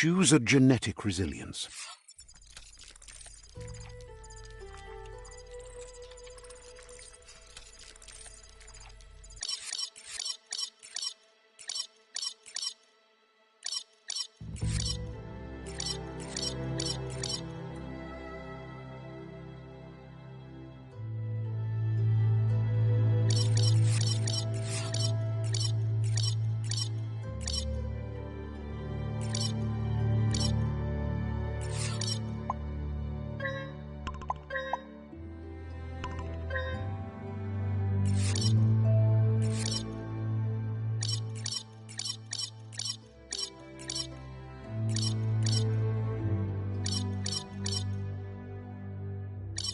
Choose a genetic resilience.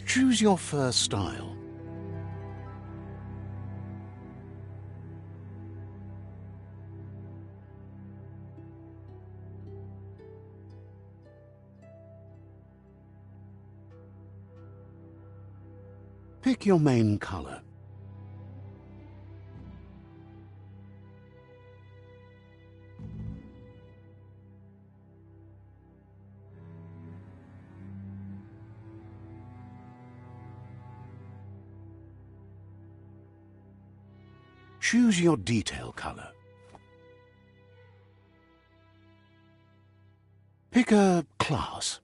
Choose your fur style. Pick your main color. Choose your detail color. Pick a class.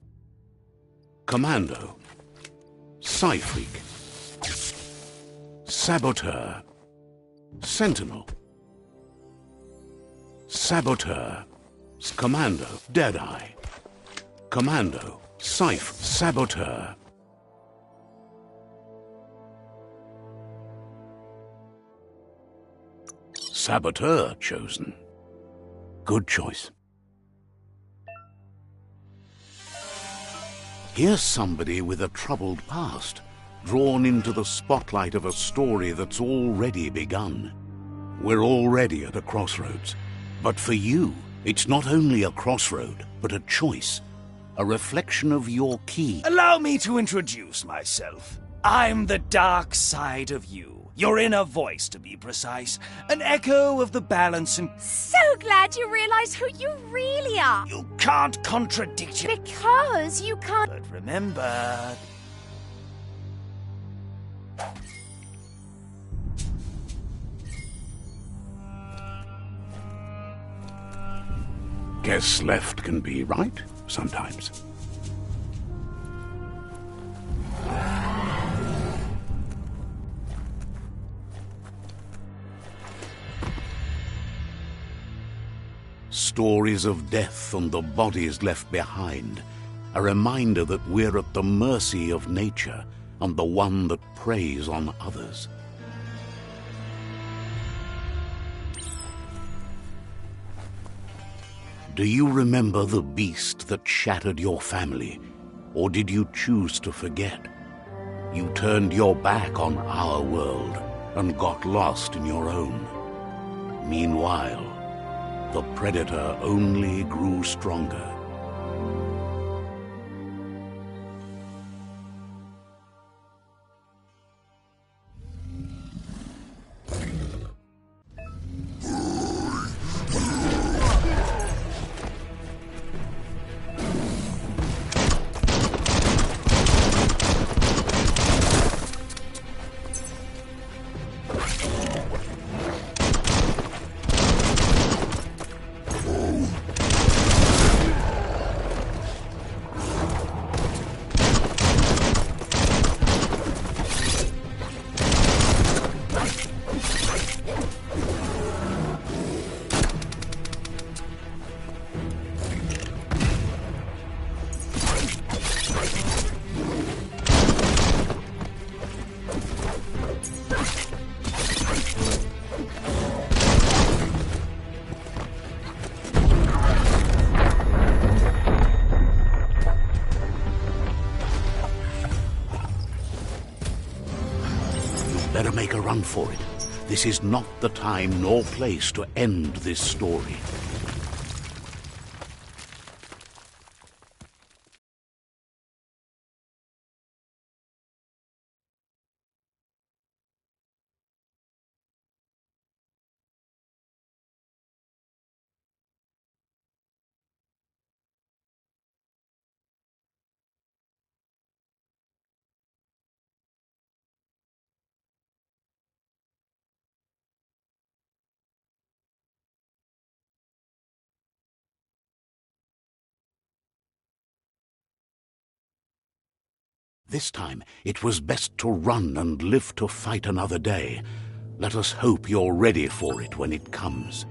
Commando, Psy-Freak, Saboteur, Sentinel, Saboteur, Commando, Deadeye, Commando, Saboteur. Saboteur chosen. Good choice. Here's somebody with a troubled past, drawn into the spotlight of a story that's already begun. We're already at a crossroads. But for you, it's not only a crossroad, but a choice. A reflection of your key. Allow me to introduce myself. I'm the dark side of you. Your inner voice, to be precise. An echo of the balance and... So glad you realize who you really are. You can't contradict it. Because you can't... But remember... Guess left can be right sometimes. Stories of death and the bodies left behind, a reminder that we're at the mercy of nature and the one that preys on others. Do you remember the beast that shattered your family, or did you choose to forget? You turned your back on our world and got lost in your own. Meanwhile, the predator only grew stronger. Better make a run for it. This is not the time nor place to end this story. This time it was best to run and live to fight another day. Let us hope you're ready for it when it comes.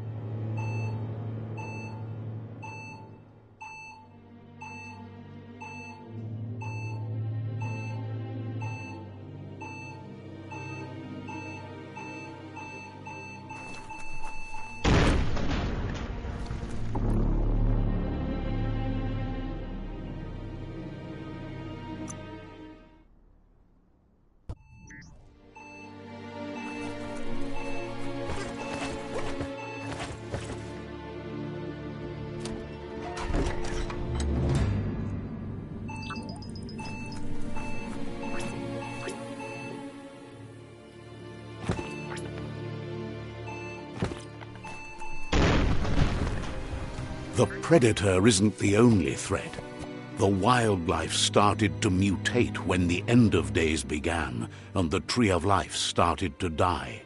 The predator isn't the only threat. The wildlife started to mutate when the end of days began, and the tree of life started to die.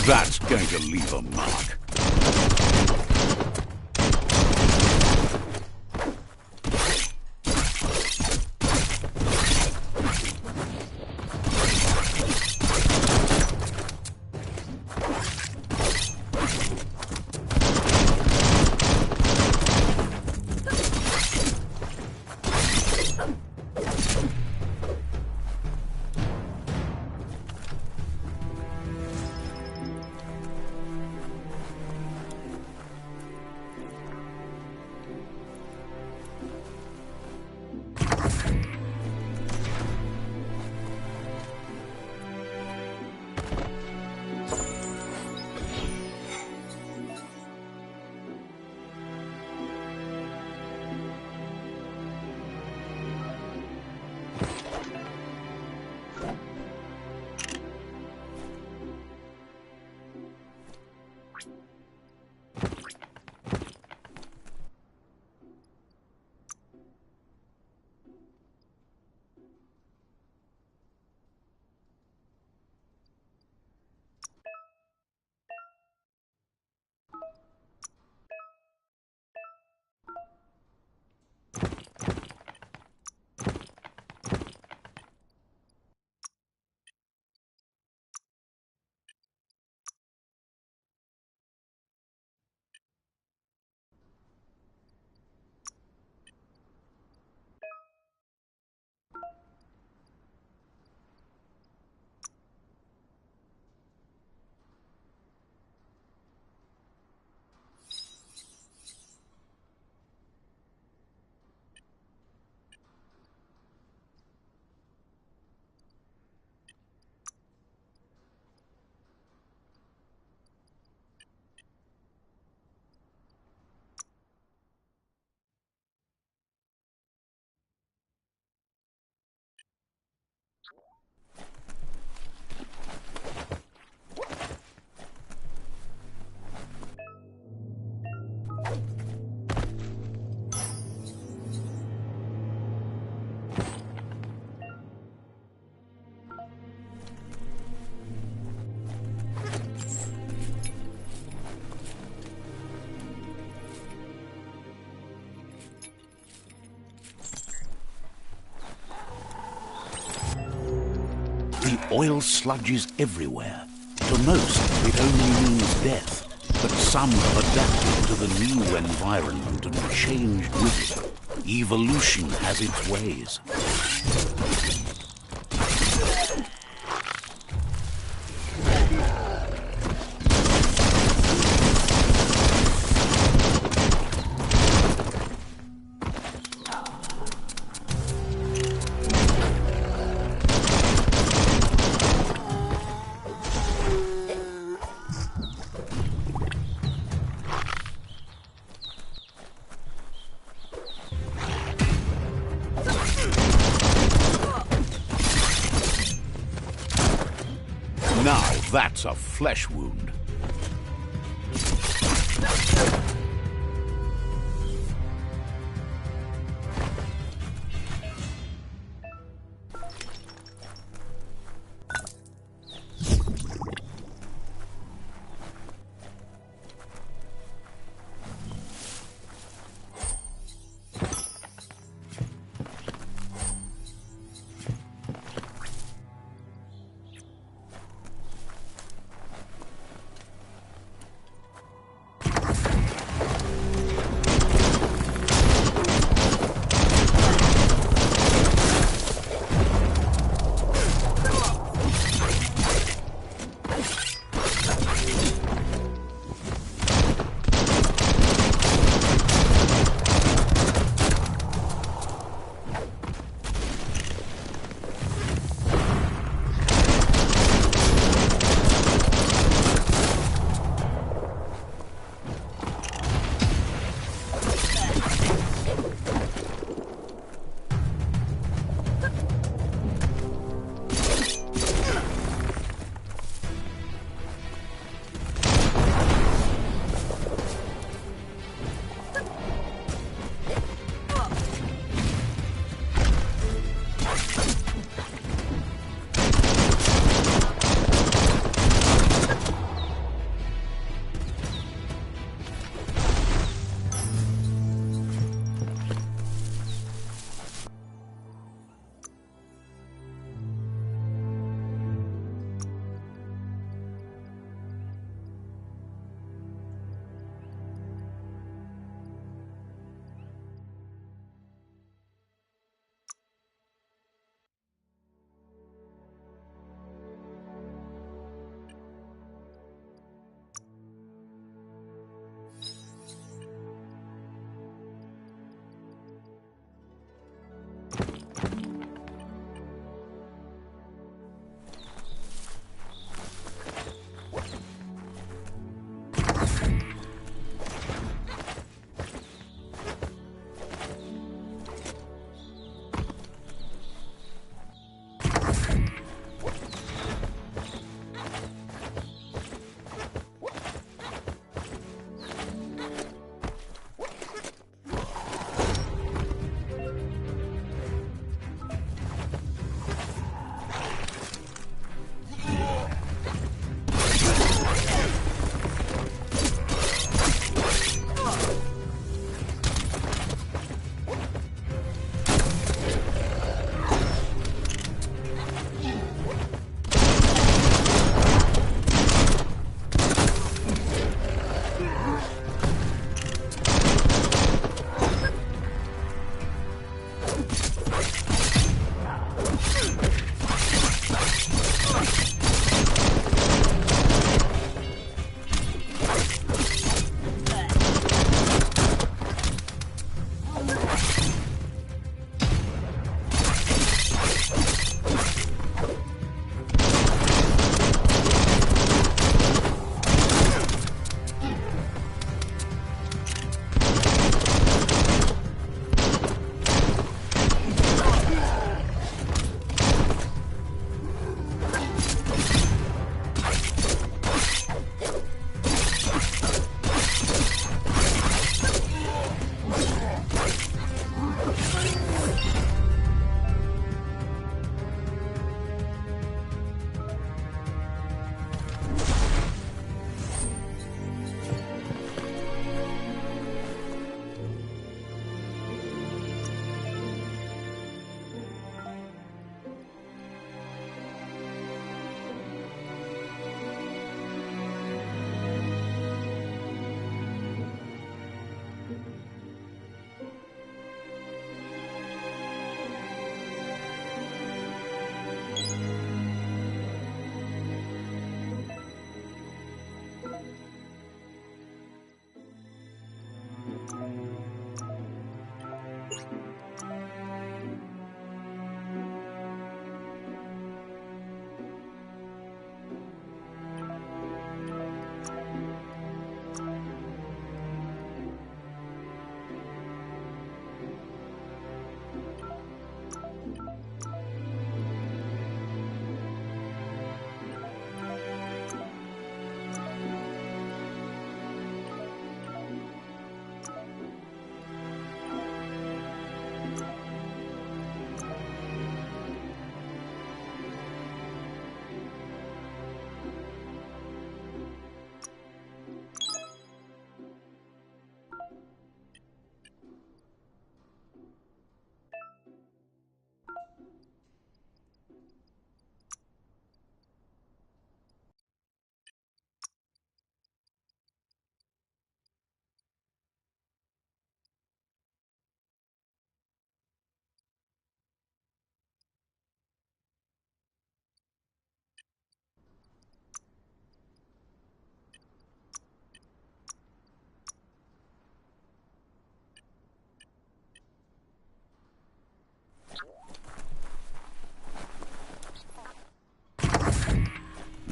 That's going to leave a mark. The oil sludges everywhere. To most, it only means death. But some have adapted to the new environment and changed with it. Evolution has its ways. Now that's a flesh wound.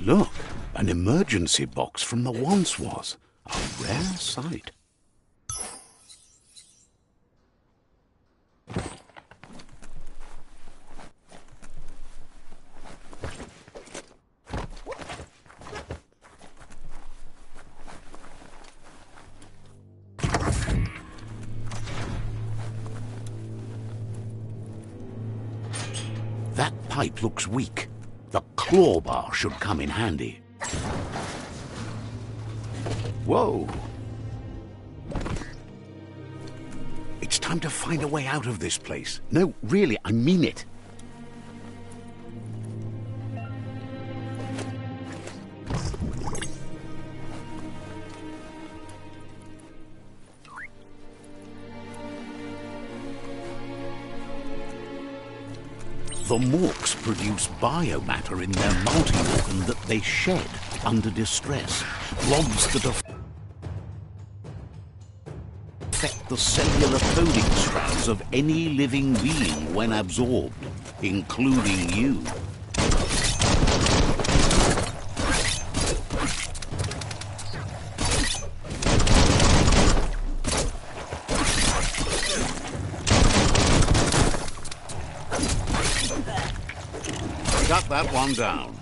Look, an emergency box from the once was. A rare sight. That pipe looks weak. The claw bar should come in handy. Whoa! It's time to find a way out of this place. No, really, I mean it. The morks produce biomatter in their multi-organ that they shed under distress. Blobs that affect the cellular coding strands of any living being when absorbed, including you. Cut that one down.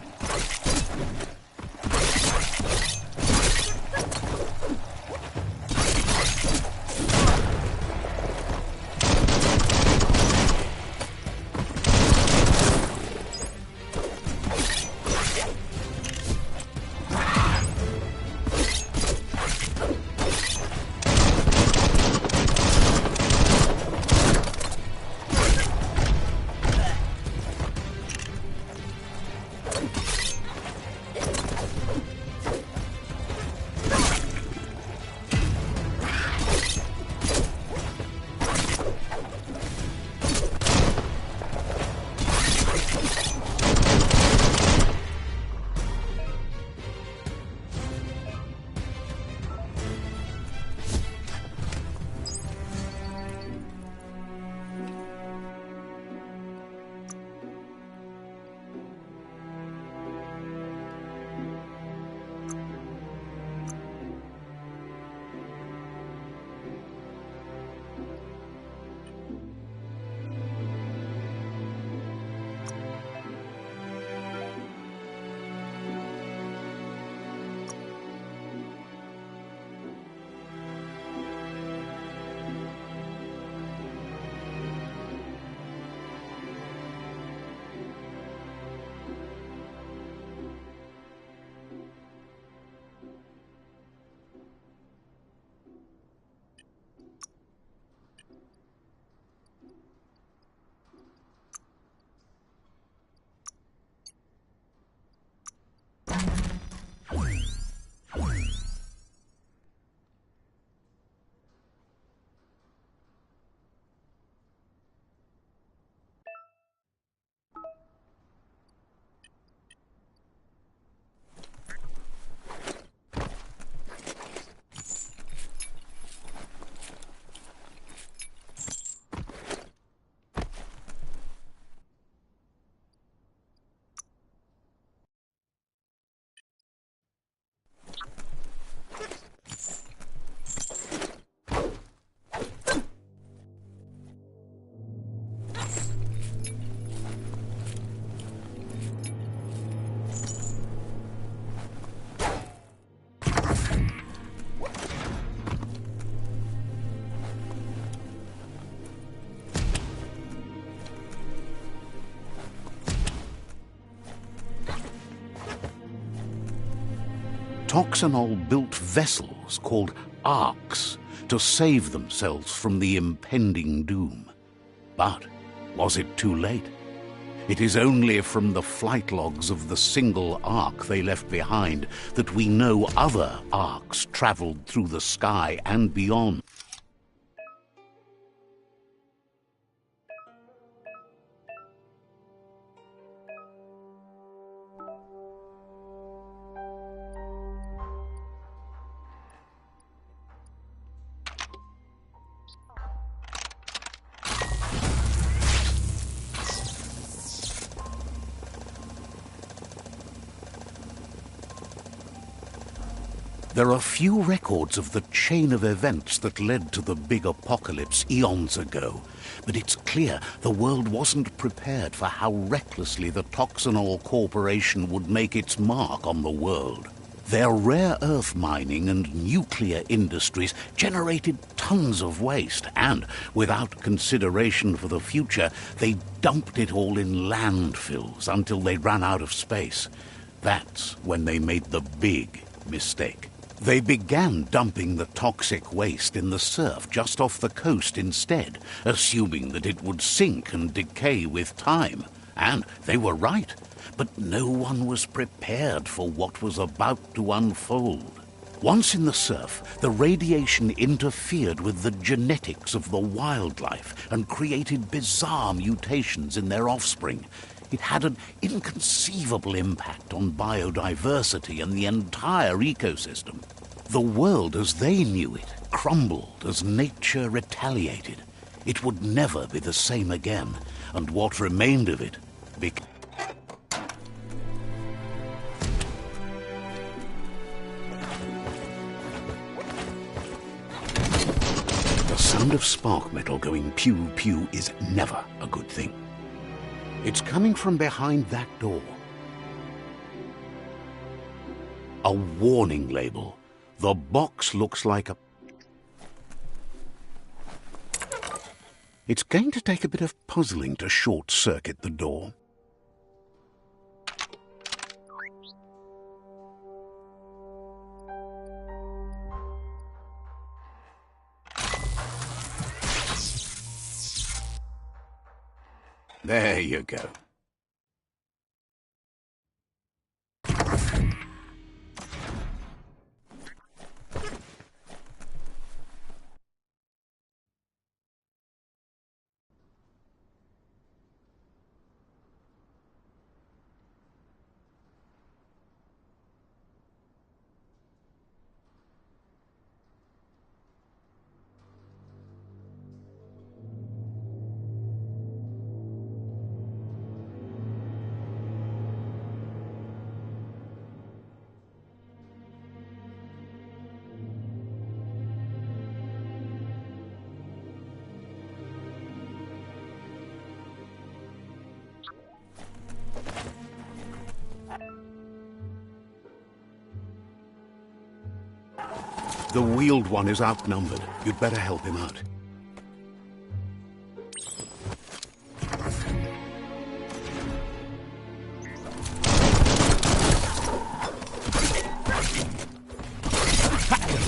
Toxanol built vessels called arks to save themselves from the impending doom. But was it too late? It is only from the flight logs of the single ark they left behind that we know other arks traveled through the sky and beyond. There are few records of the chain of events that led to the big apocalypse eons ago, but it's clear the world wasn't prepared for how recklessly the Toxanol Corporation would make its mark on the world. Their rare earth mining and nuclear industries generated tons of waste, and, without consideration for the future, they dumped it all in landfills until they ran out of space. That's when they made the big mistake. They began dumping the toxic waste in the surf just off the coast instead, assuming that it would sink and decay with time. And they were right. But no one was prepared for what was about to unfold. Once in the surf, the radiation interfered with the genetics of the wildlife and created bizarre mutations in their offspring. It had an inconceivable impact on biodiversity and the entire ecosystem. The world as they knew it crumbled as nature retaliated. It would never be the same again, and what remained of it became... The sound of spark metal going pew-pew is never a good thing. It's coming from behind that door. A warning label. The box looks like a... It's going to take a bit of puzzling to short-circuit the door. There you go. The wheeled one is outnumbered. You'd better help him out.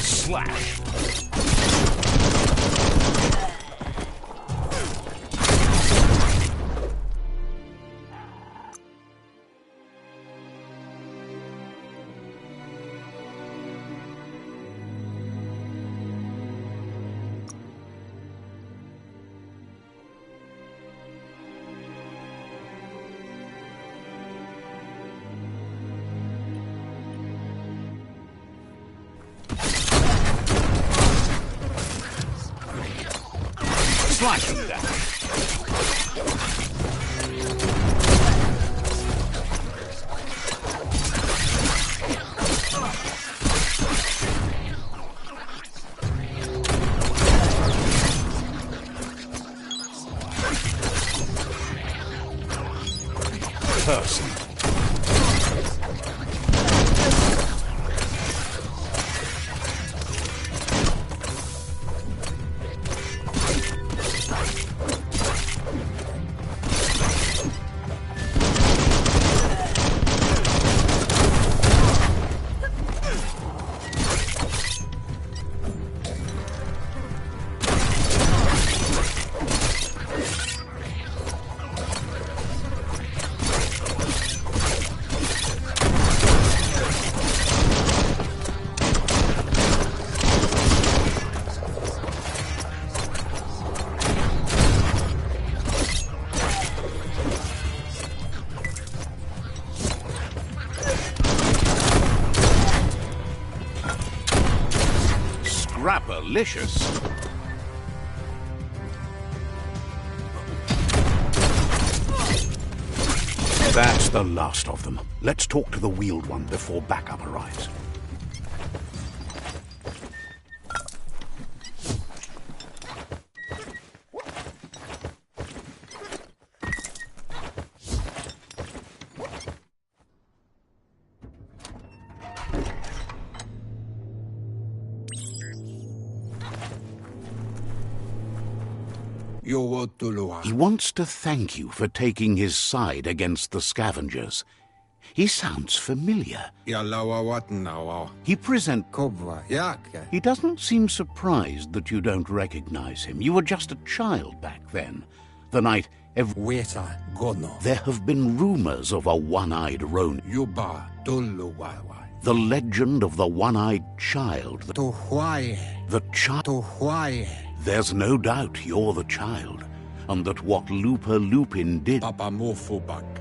Slash! Slashing that. Person. Scrapalicious. That's the last of them. Let's talk to the wheeled one before backup arrives. He wants to thank you for taking his side against the scavengers. He sounds familiar. He He doesn't seem surprised that you don't recognize him. You were just a child back then. The night there have been rumors of a one-eyed Ronin. The legend of the one-eyed child. The child. There's no doubt you're the child, and that what Looper Lupin did.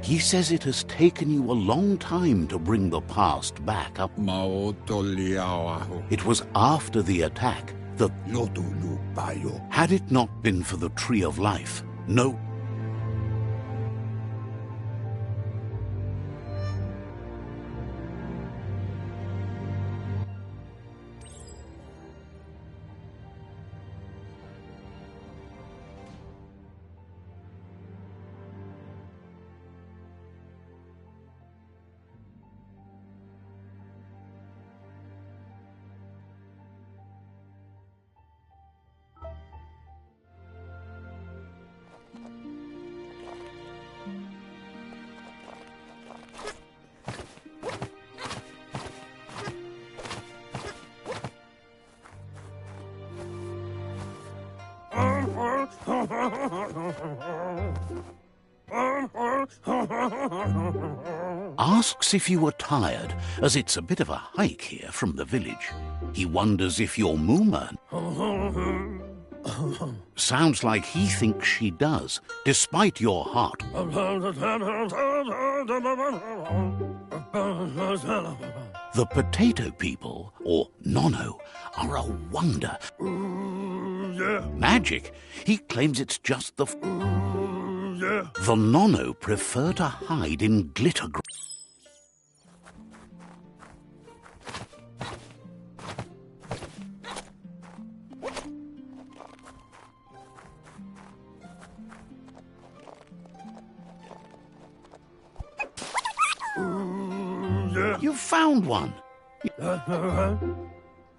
He says it has taken you a long time to bring the past back up. It was after the attack that, had it not been for the Tree of Life, no. Asks if you were tired, as it's a bit of a hike here from the village. He wonders if you're Mooma. Sounds like he thinks she does, despite your heart. The potato people, or Nono, are a wonder. Magic? He claims it's just the... The Nono prefer to hide in glitter. You found one.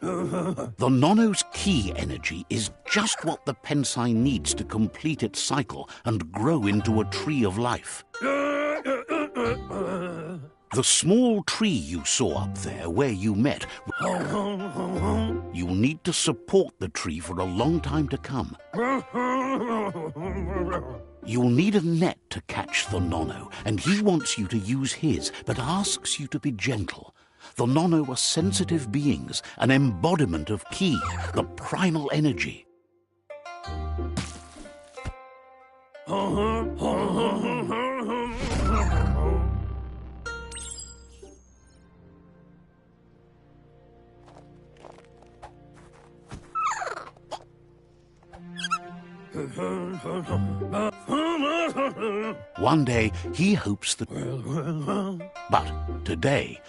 The Nono's key energy is just what the Pensai needs to complete its cycle and grow into a tree of life. The small tree you saw up there where you met, you'll need to support the tree for a long time to come. You'll need a net to catch the Nono, and he wants you to use his, but asks you to be gentle. The Nono are sensitive beings, an embodiment of Ki, the primal energy. One day, he hopes that... But today...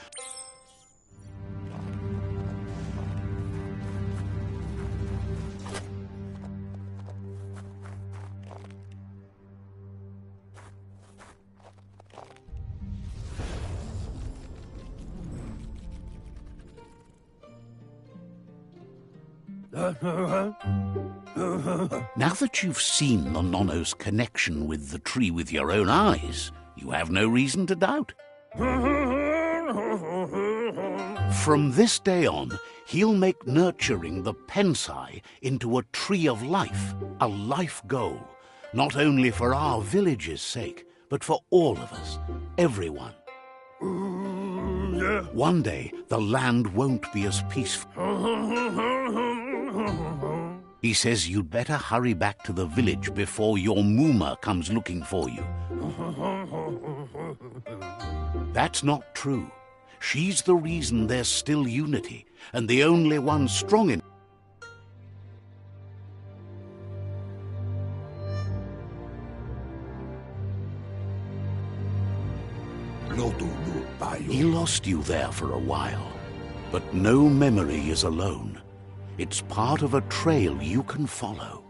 Now that you've seen the Nono's connection with the tree with your own eyes, you have no reason to doubt. From this day on, he'll make nurturing the Pensai into a tree of life, a life goal, not only for our village's sake, but for all of us, everyone. One day, the land won't be as peaceful. He says you'd better hurry back to the village before your Mooma comes looking for you. That's not true. She's the reason there's still unity, and the only one strong in... He lost you there for a while, but no memory is alone. It's part of a trail you can follow.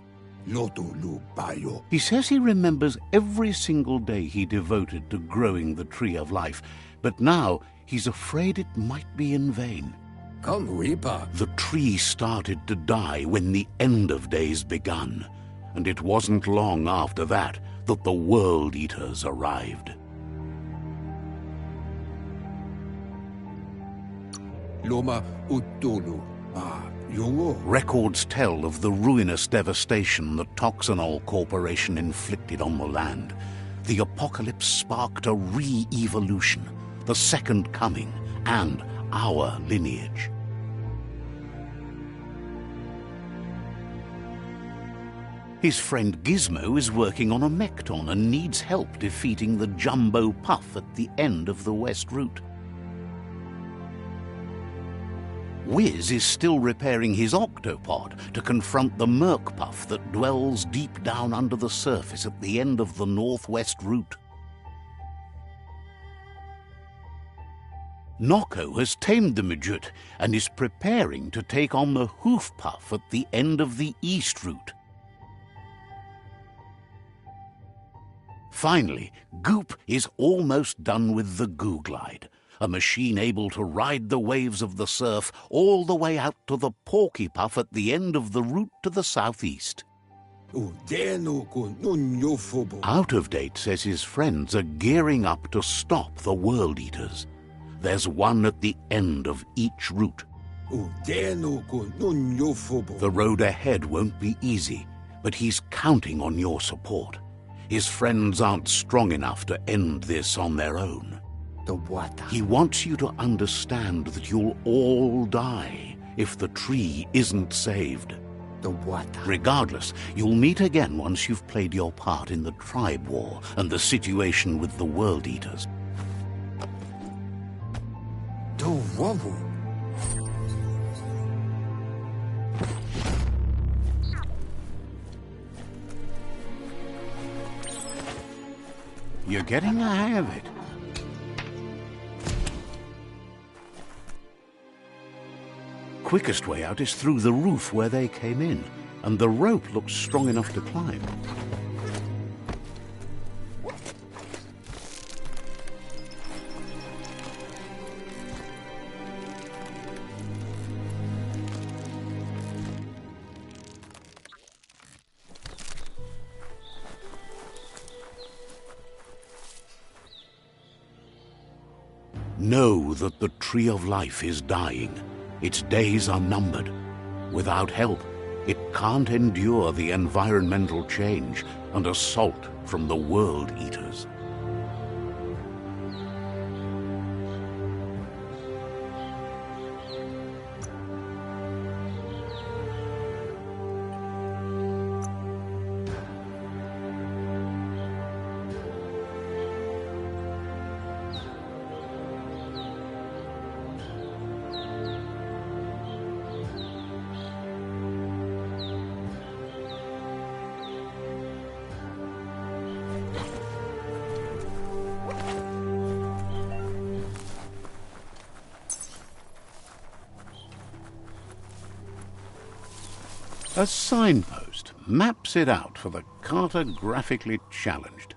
He says he remembers every single day he devoted to growing the Tree of Life, but now he's afraid it might be in vain. The tree started to die when the end of days begun, and it wasn't long after that that the World Eaters arrived. Loma utulu, yungo. Records tell of the ruinous devastation the Toxanol Corporation inflicted on the land. The apocalypse sparked a re-evolution, the Second Coming, and our lineage. His friend Gizmo is working on a Mekton and needs help defeating the Jumbo Puff at the end of the West Route. Wiz is still repairing his octopod to confront the Merc Puff that dwells deep down under the surface at the end of the Northwest Route. Noko has tamed the Midget and is preparing to take on the Hoof Puff at the end of the East Route. Finally, Goop is almost done with the Goo Glide, a machine able to ride the waves of the surf all the way out to the Porky Puff at the end of the route to the southeast. Out of Date says his friends are gearing up to stop the World Eaters. There's one at the end of each route. The road ahead won't be easy, but he's counting on your support. His friends aren't strong enough to end this on their own. He wants you to understand that you'll all die if the tree isn't saved. Regardless, you'll meet again once you've played your part in the tribe war and the situation with the World Eaters. You're getting the hang of it. Quickest way out is through the roof where they came in, and the rope looks strong enough to climb. Know that the Tree of Life is dying. Its days are numbered. Without help, it can't endure the environmental change and assault from the World Eaters. A signpost maps it out for the cartographically challenged.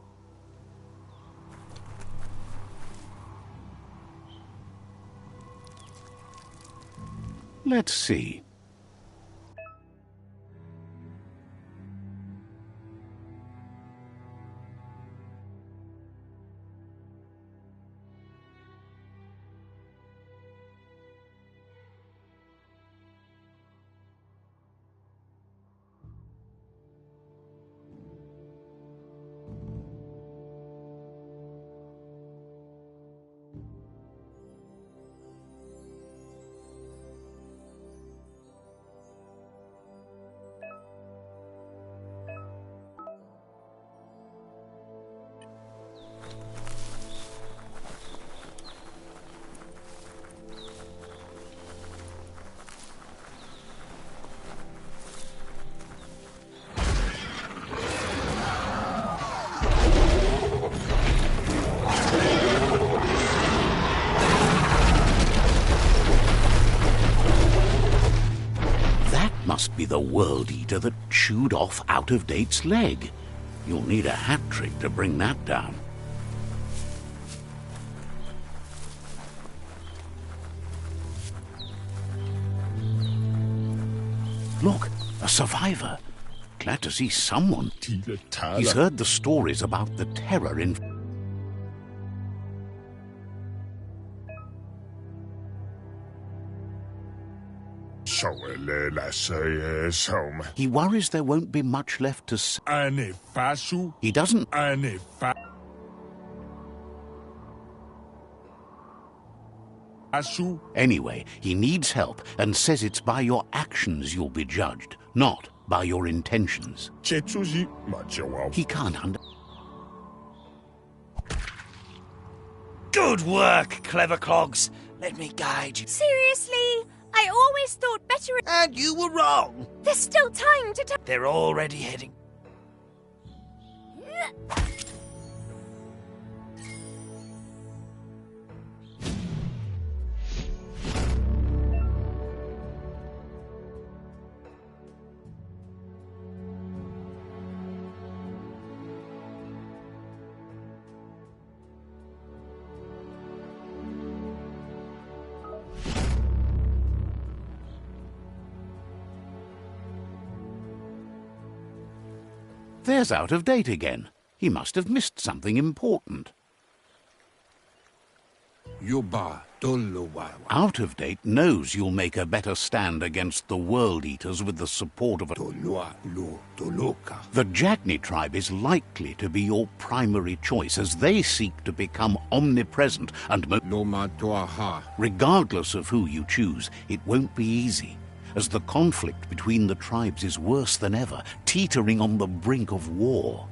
Let's see. Must be the World Eater that chewed off Out of Date's leg. You'll need a hat trick to bring that down. Look, a survivor. Glad to see someone. He's heard the stories about the terror in... He worries there won't be much left to say. He doesn't... Anyway, he needs help and says it's by your actions you'll be judged, not by your intentions. He can't under... Good work, clever clogs. Let me guide you. Seriously? I always thought better... And you were wrong. There's still time to... They're already heading. There's Out of Date again. He must have missed something important. Out of Date knows you'll make a better stand against the World Eaters with the support of a... The Jagni tribe is likely to be your primary choice as they seek to become omnipresent and... Regardless of who you choose, it won't be easy, as the conflict between the tribes is worse than ever, teetering on the brink of war.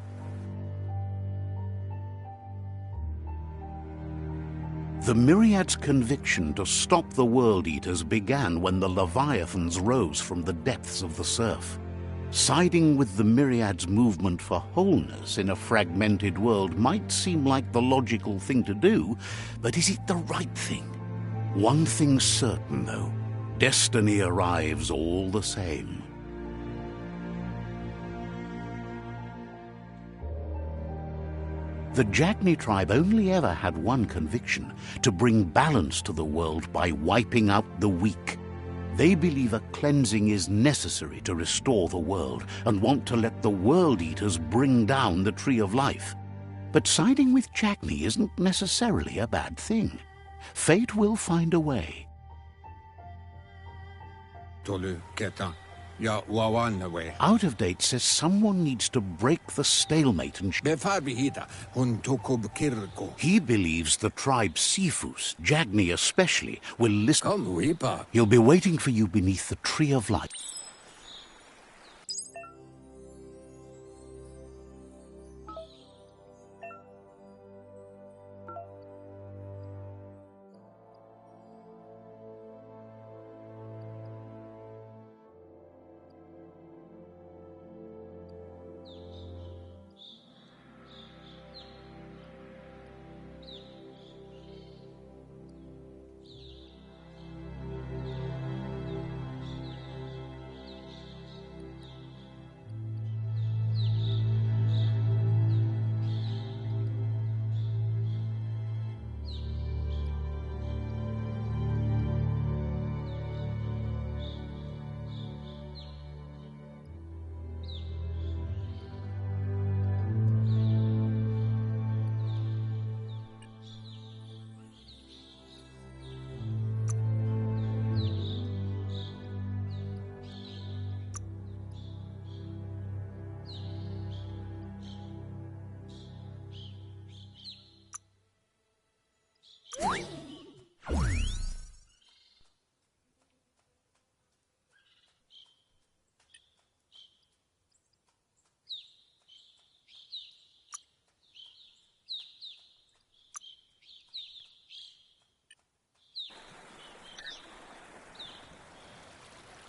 The Myriad's conviction to stop the World Eaters began when the Leviathans rose from the depths of the surf. Siding with the Myriad's movement for wholeness in a fragmented world might seem like the logical thing to do, but is it the right thing? One thing's certain, though. Destiny arrives all the same. The Jagni tribe only ever had one conviction: to bring balance to the world by wiping out the weak. They believe a cleansing is necessary to restore the world and want to let the World Eaters bring down the Tree of Life. But siding with Jagni isn't necessarily a bad thing. Fate will find a way. Out of Date says someone needs to break the stalemate and... He believes the tribe Sifus, Jagni especially, will listen... He'll be waiting for you beneath the Tree of Life.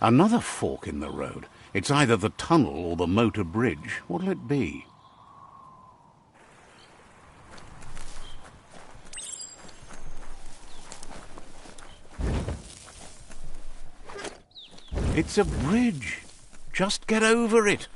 Another fork in the road. It's either the tunnel or the motor bridge. What'll it be? It's a bridge. Just get over it.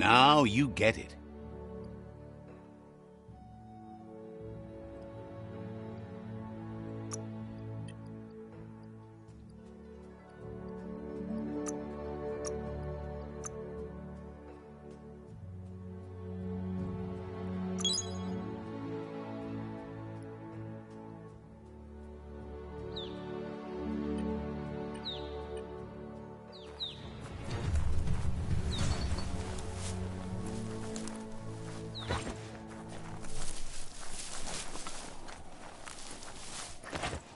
Now you get it.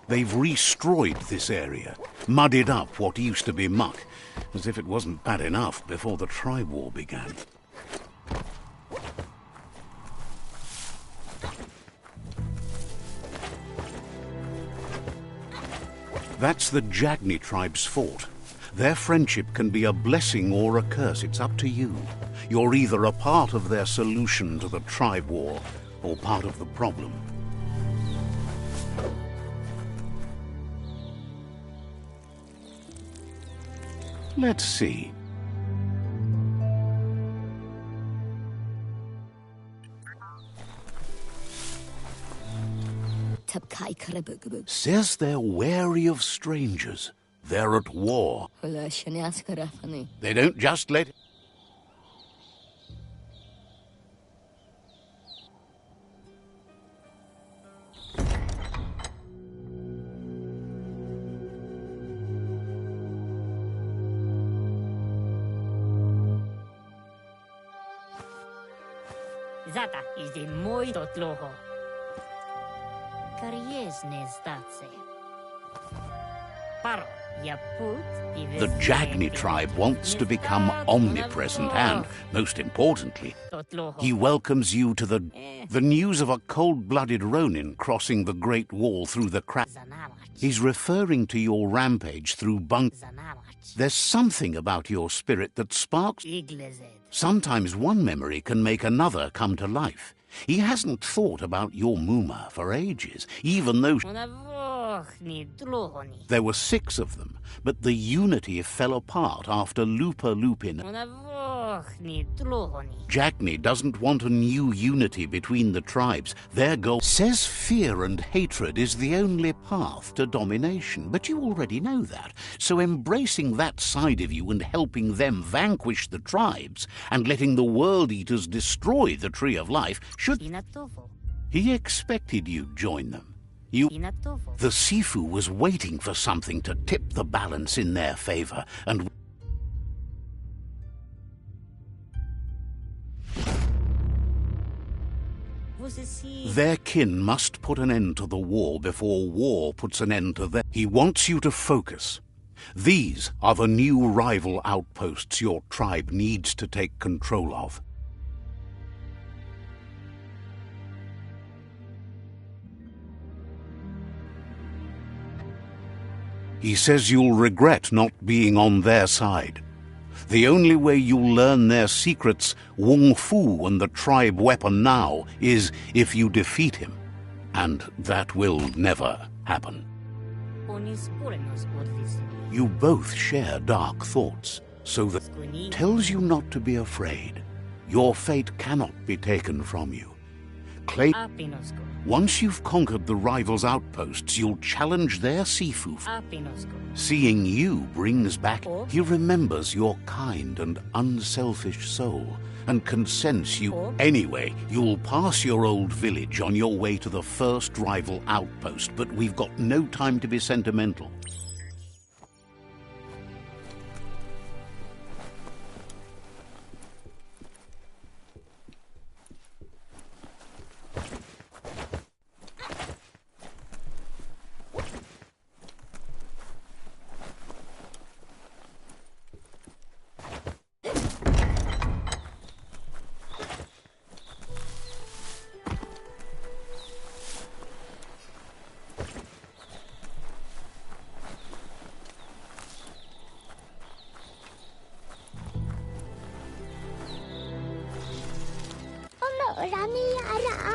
They've destroyed this area, muddied up what used to be muck, as if it wasn't bad enough before the tribe war began. That's the Jagni tribe's fort. Their friendship can be a blessing or a curse, it's up to you. You're either a part of their solution to the tribe war, or part of the problem. Let's see. Says they're wary of strangers. They're at war. They don't just let... Zata is the muito tloho. Kariesne zdace. Paro, ya put The Jagni tribe wants to become omnipresent and, most importantly, he welcomes you to the news of a cold-blooded Ronin crossing the Great Wall through the crack. He's referring to your rampage through bunk. There's something about your spirit that sparks. Sometimes one memory can make another come to life. He hasn't thought about your Muma for ages, even though there were 6 of them, but the unity fell apart after Lupa Lupin. Jagni doesn't want a new unity between the tribes. Their goal says fear and hatred is the only path to domination, but you already know that. So embracing that side of you and helping them vanquish the tribes and letting the World Eaters destroy the Tree of Life should... He expected you'd join them. The Sifu was waiting for something to tip the balance in their favor, and... Their kin must put an end to the war before war puts an end to them. He wants you to focus. These are the new rival outposts your tribe needs to take control of. He says you'll regret not being on their side. The only way you'll learn their secrets, Wung Fu and the tribe weapon now, is if you defeat him. And that will never happen. You both share dark thoughts, so that tells you not to be afraid. Your fate cannot be taken from you. Once you've conquered the rivals' outposts, you'll challenge their Sifu. Seeing you brings back... He remembers your kind and unselfish soul, and can sense you... Anyway, you'll pass your old village on your way to the first rival outpost, but we've got no time to be sentimental.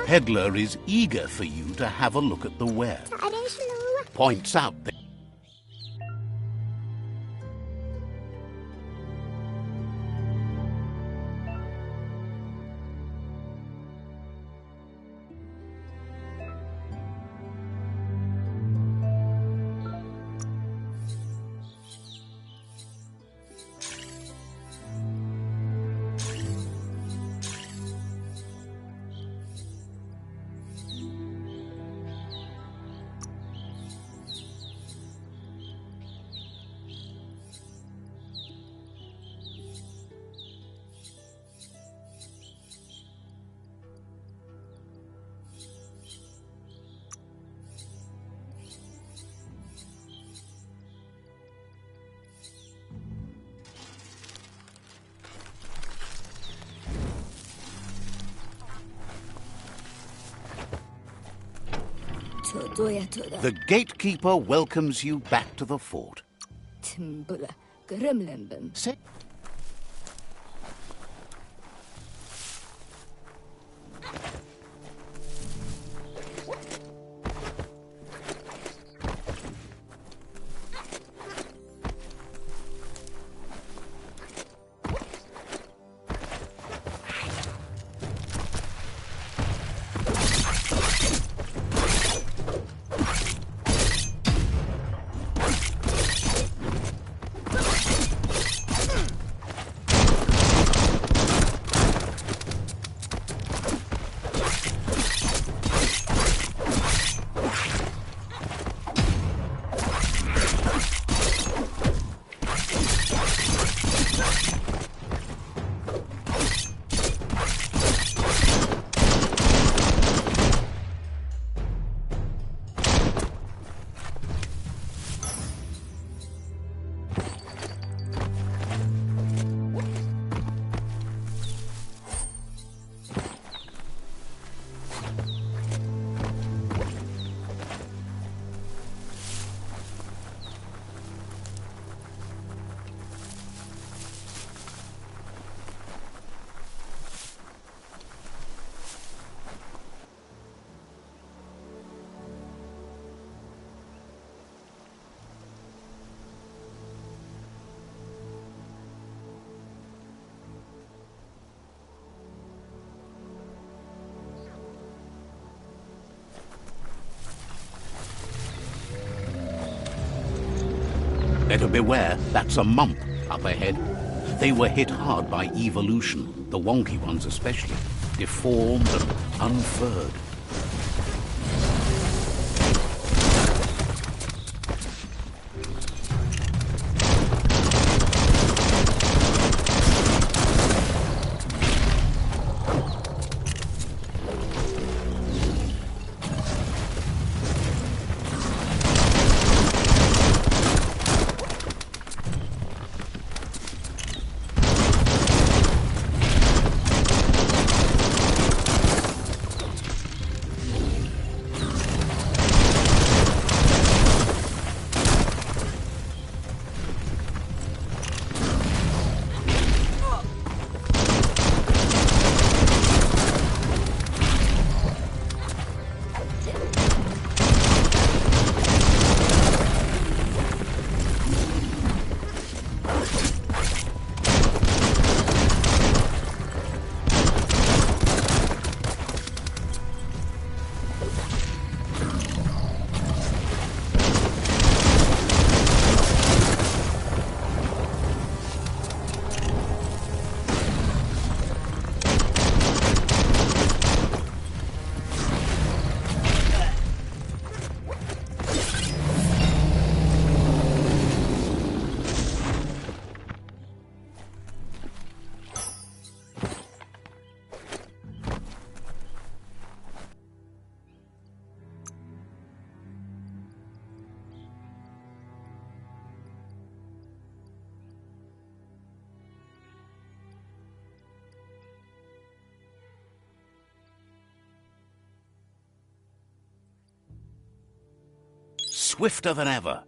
Peddler is eager for you to have a look at the ware. Points out that The gatekeeper welcomes you back to the fort. Say, better beware, that's a mump up ahead. They were hit hard by evolution, the wonky ones especially, deformed and unfurred. Swifter than ever.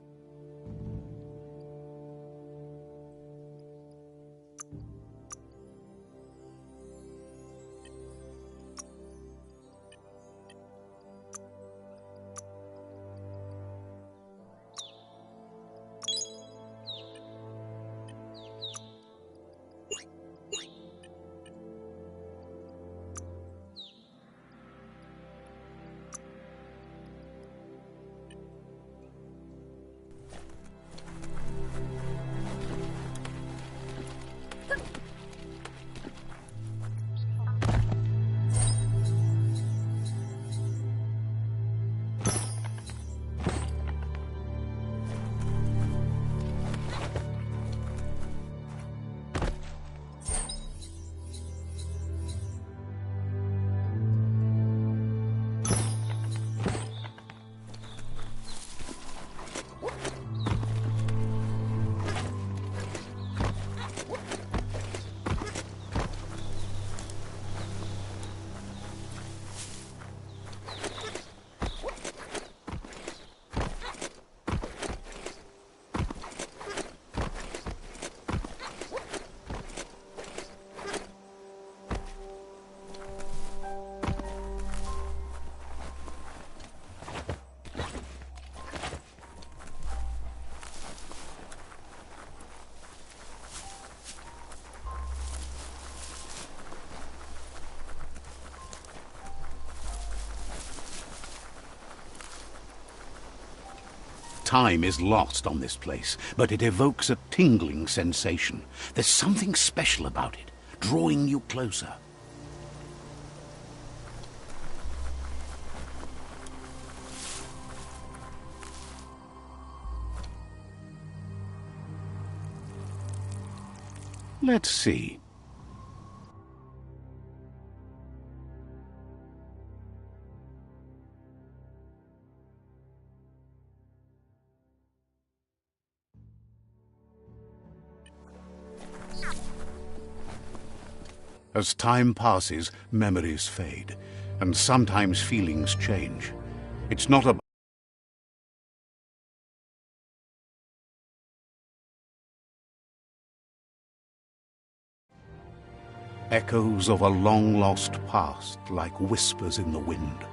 Time is lost on this place, but it evokes a tingling sensation. There's something special about it, drawing you closer. Let's see. As time passes, memories fade, and sometimes feelings change. It's not a... Echoes of a long-lost past, like whispers in the wind.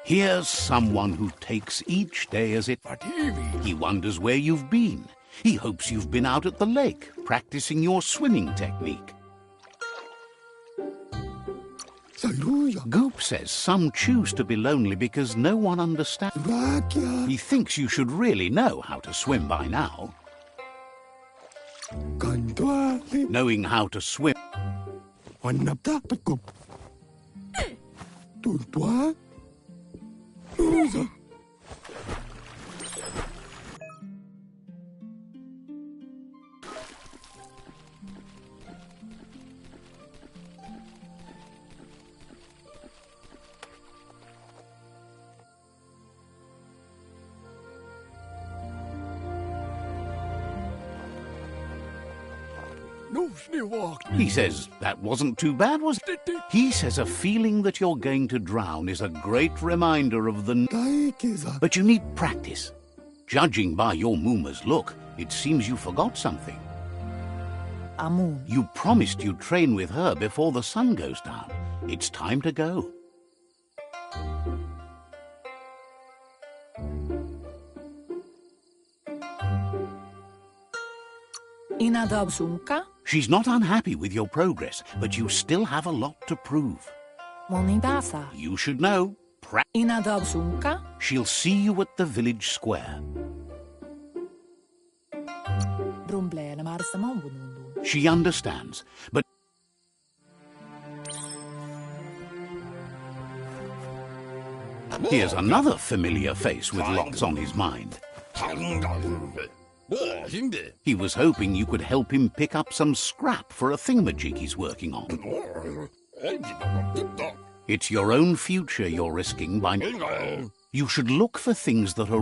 Here's someone who takes each day as it... He wonders where you've been. He hopes you've been out at the lake, practicing your swimming technique. Goop says some choose to be lonely because no one understands. He thinks you should really know how to swim by now. Knowing how to swim... He says that wasn't too bad, was it? He says a feeling that you're going to drown is a great reminder of the... But you need practice. Judging by your Mooma's look, it seems you forgot something. Amun. You promised you'd train with her before the sun goes down. It's time to go. Inadobsunka? She's not unhappy with your progress, but you still have a lot to prove. Monidasa. You should know. Inadobsunka? She'll see you at the village square. She understands, but... Here's another familiar face with lots on his mind. He was hoping you could help him pick up some scrap for a thingamajig he's working on. It's your own future you're risking by... You should look for things that are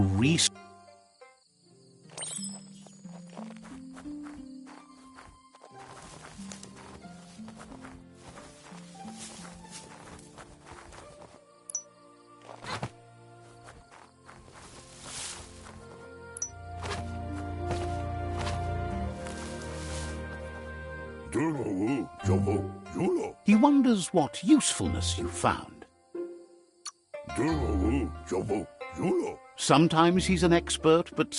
He wonders what usefulness you found. Sometimes he's an expert, but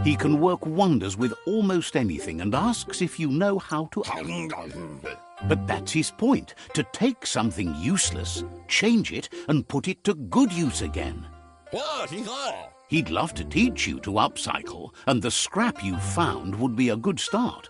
he can work wonders with almost anything and asks if you know how to... But that's his point, to take something useless, change it, and put it to good use again. He'd love to teach you to upcycle, and the scrap you found would be a good start.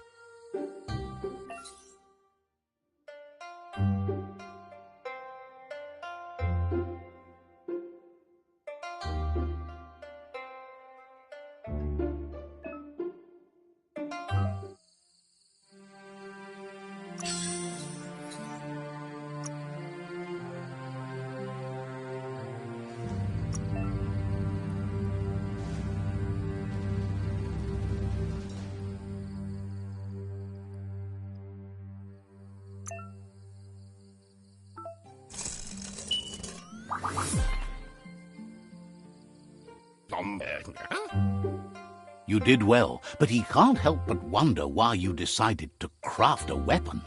You did well, but he can't help but wonder why you decided to craft a weapon.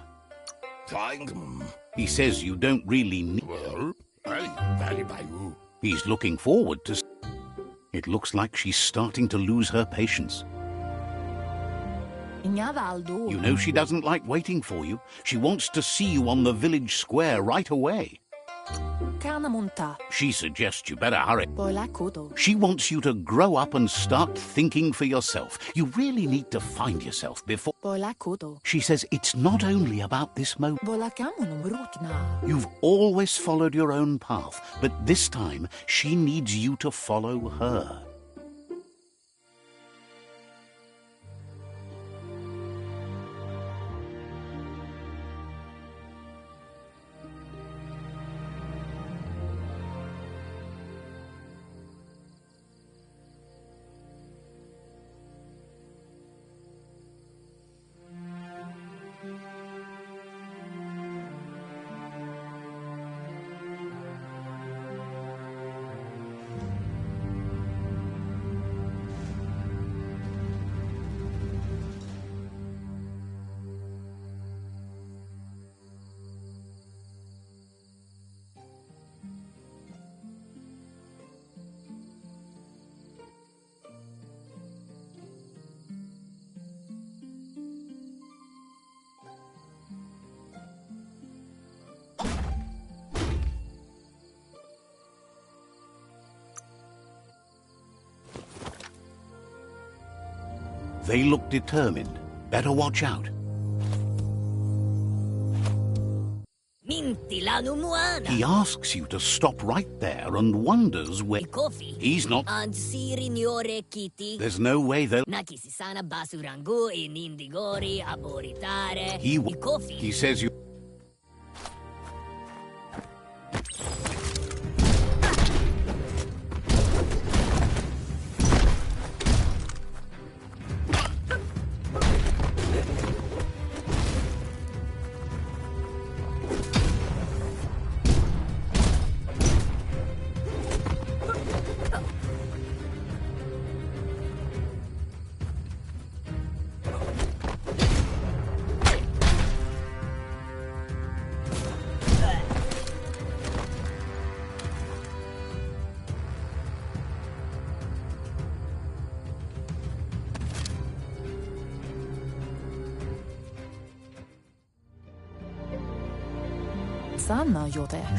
He says you don't really need... Well, He's looking forward to... It looks like she's starting to lose her patience. Ingadaldo. You know she doesn't like waiting for you. She wants to see you on the village square right away. Kanamunta. She suggests you better hurry. Boilakudo. She wants you to grow up and start thinking for yourself. You really need to find yourself before... Boilakudo. She says it's not only about this moment. Bolakamunum rutna. You've always followed your own path, but this time she needs you to follow her. They look determined. Better watch out. He asks you to stop right there and wonders where... He's not... There's no way they'll... He says you...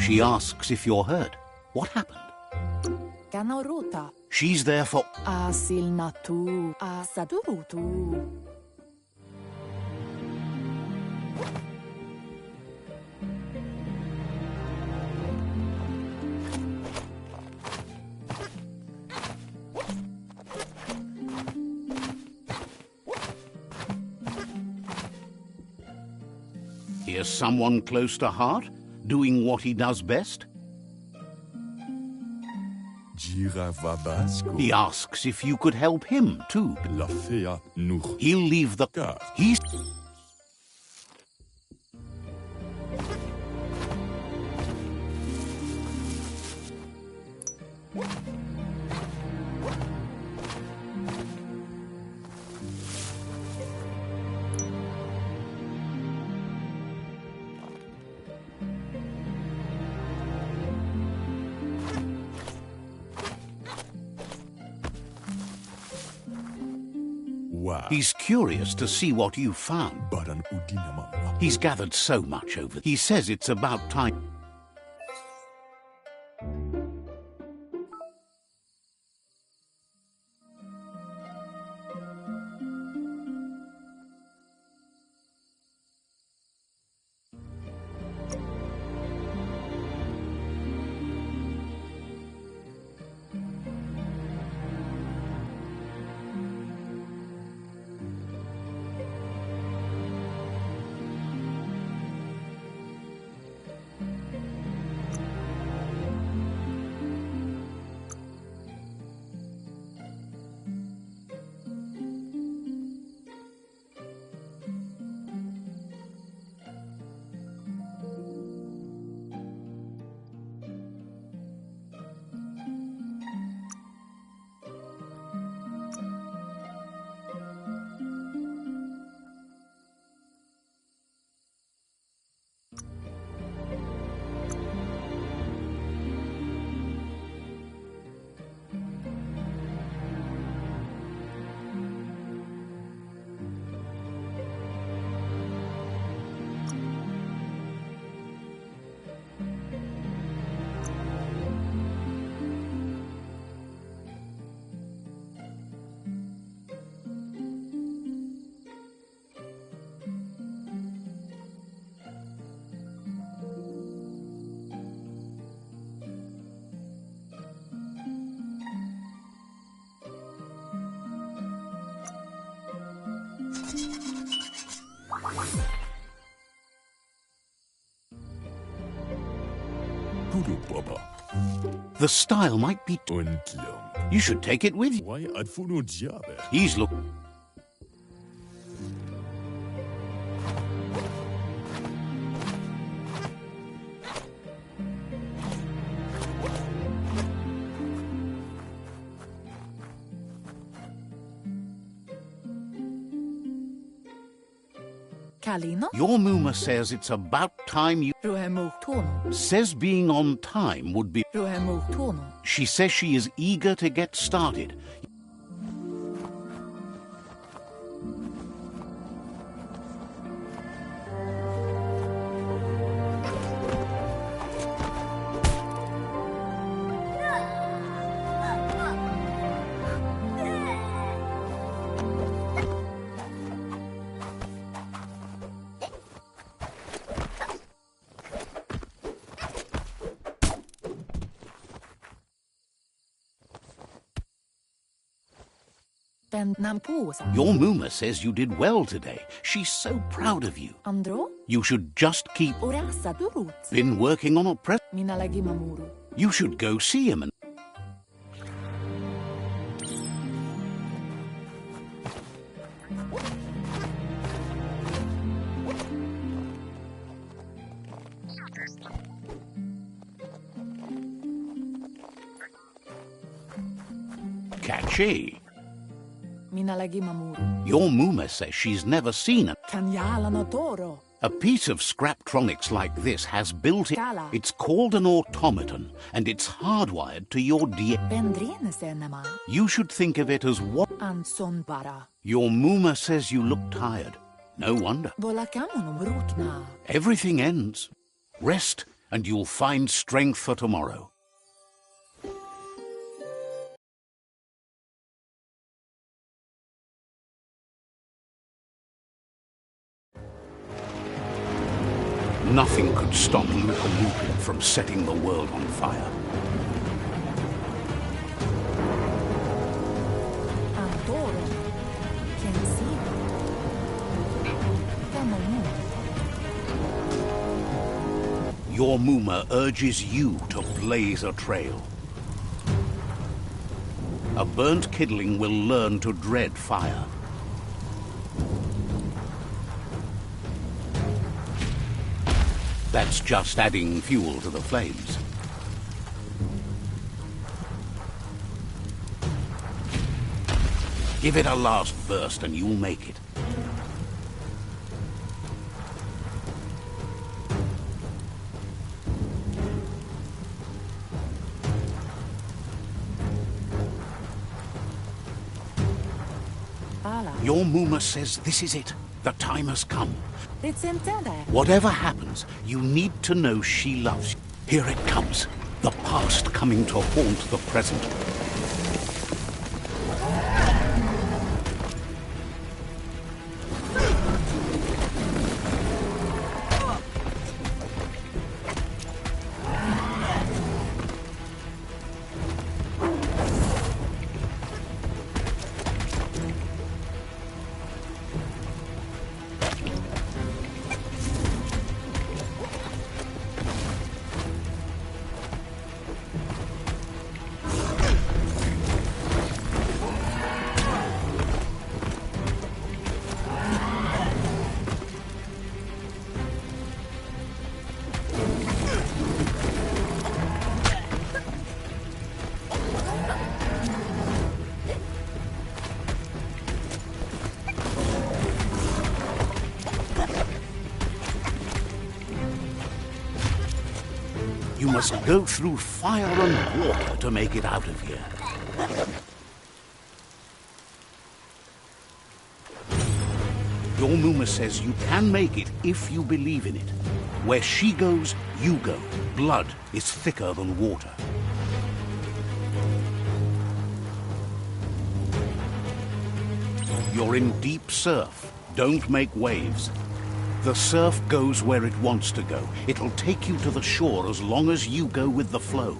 She asks if you're hurt. What happened? Kanaruta. She's there for... Asilnatu. Asadurutu. Here's someone close to heart, doing what he does best. He asks if you could help him, too. He'll leave the... He's... He's curious to see what you found. He's gathered so much over... He says it's about time... Tudu Baba. The style might be... You should take it with you. Why adfuno jabe? He's look... Kalina? Your Muma says it's about time you... Ruhemuktono. Says being on time would be... Ruhemuktono. She says she is eager to get started. Ben Nampusa. Your Muma says you did well today. She's so proud of you. Andro? You should just keep... Orasa durut. Been working on a press... Minalagi mamuru. You should go see him and... Catchy. Minalagi mamuru. Your Muma says she's never seen it. Kanyala no toro. A piece of scraptronics like this has built it. Kala. It's called an automaton, and it's hardwired to your Bendrine senema. You should think of it as what? Anson bara. Your Muma says you look tired. No wonder. Volakamonum rutna. Everything ends. Rest, and you'll find strength for tomorrow. Nothing could stop Luka Luka from setting the world on fire. Antoro. Kensino. Kamomu. Your Muma urges you to blaze a trail. A burnt kidling will learn to dread fire. That's just adding fuel to the flames. Give it a last burst and you'll make it. Ala. Your Muma says this is it. The time has come. It's intended. Whatever happens, you need to know she loves you. Here it comes. The past coming to haunt the present. You must go through fire and water to make it out of here. Your Muma says you can make it if you believe in it. Where she goes, you go. Blood is thicker than water. You're in deep surf. Don't make waves. The surf goes where it wants to go. It'll take you to the shore as long as you go with the flow.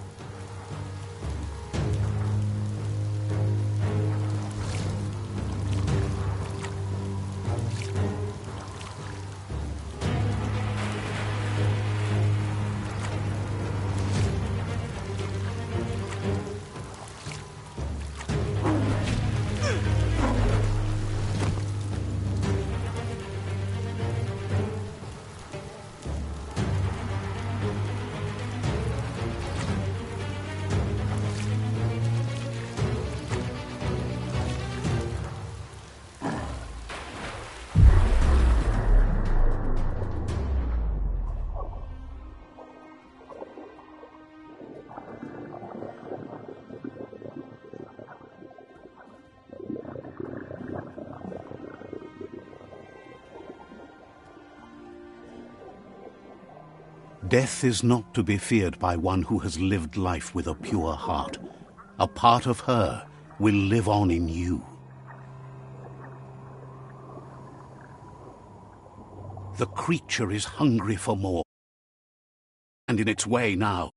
Death is not to be feared by one who has lived life with a pure heart. A part of her will live on in you. The creature is hungry for more, and in its way now.